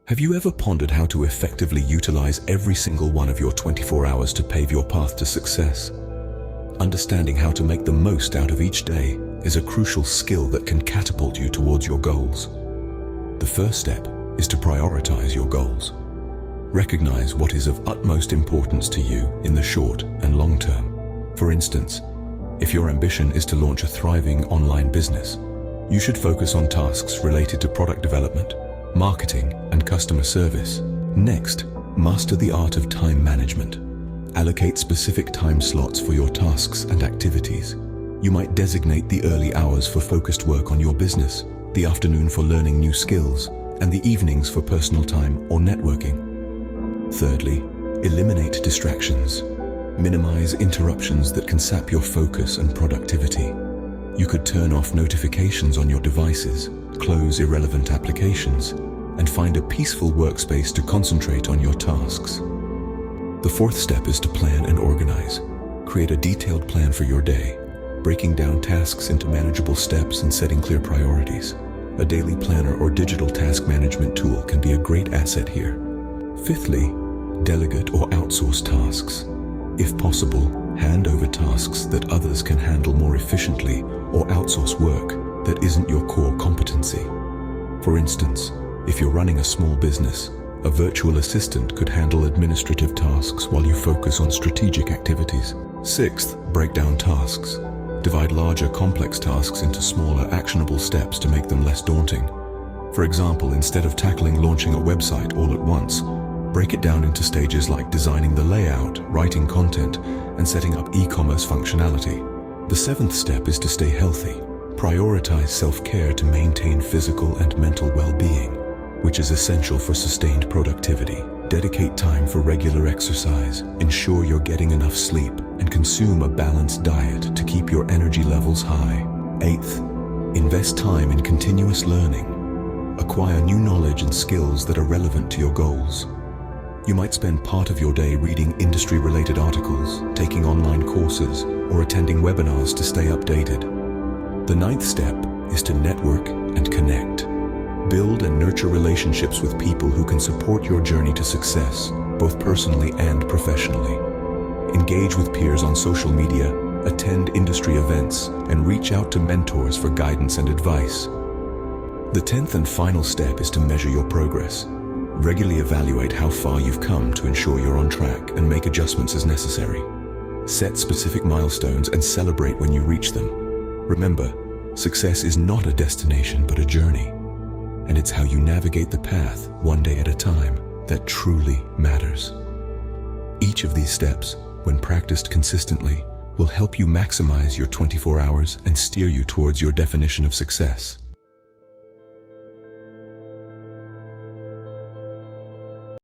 Have you ever pondered how to effectively utilize every single one of your 24 hours to pave your path to success? Understanding how to make the most out of each day is a crucial skill that can catapult you towards your goals. The first step is to prioritize your goals. Recognize what is of utmost importance to you in the short and long term. For instance, if your ambition is to launch a thriving online business, you should focus on tasks related to product development, marketing, and customer service. Next, master the art of time management. Allocate specific time slots for your tasks and activities. You might designate the early hours for focused work on your business, the afternoon for learning new skills, and the evenings for personal time or networking. Thirdly, eliminate distractions. Minimize interruptions that can sap your focus and productivity. You could turn off notifications on your devices, close irrelevant applications, and find a peaceful workspace to concentrate on your tasks. The fourth step is to plan and organize. Create a detailed plan for your day, breaking down tasks into manageable steps and setting clear priorities. A daily planner or digital task management tool can be a great asset here. Fifthly, delegate or outsource tasks. If possible, hand over tasks that others can handle more efficiently or outsource work that isn't your core competency. For instance, if you're running a small business, a virtual assistant could handle administrative tasks while you focus on strategic activities. Sixth, break down tasks. Divide larger, complex tasks into smaller, actionable steps to make them less daunting. For example, instead of tackling launching a website all at once, break it down into stages like designing the layout, writing content, and setting up e-commerce functionality. The seventh step is to stay healthy. Prioritize self-care to maintain physical and mental well-being, which is essential for sustained productivity. Dedicate time for regular exercise, ensure you're getting enough sleep, and consume a balanced diet to keep your energy levels high. Eighth, invest time in continuous learning. Acquire new knowledge and skills that are relevant to your goals. You might spend part of your day reading industry-related articles, taking online courses, or attending webinars to stay updated. The ninth step is to network and connect. Build and nurture relationships with people who can support your journey to success, both personally and professionally. Engage with peers on social media, attend industry events, and reach out to mentors for guidance and advice. The 10th and final step is to measure your progress. Regularly evaluate how far you've come to ensure you're on track and make adjustments as necessary. Set specific milestones and celebrate when you reach them. Remember, success is not a destination but a journey, and it's how you navigate the path one day at a time that truly matters. Each of these steps, when practiced consistently, will help you maximize your 24 hours and steer you towards your definition of success.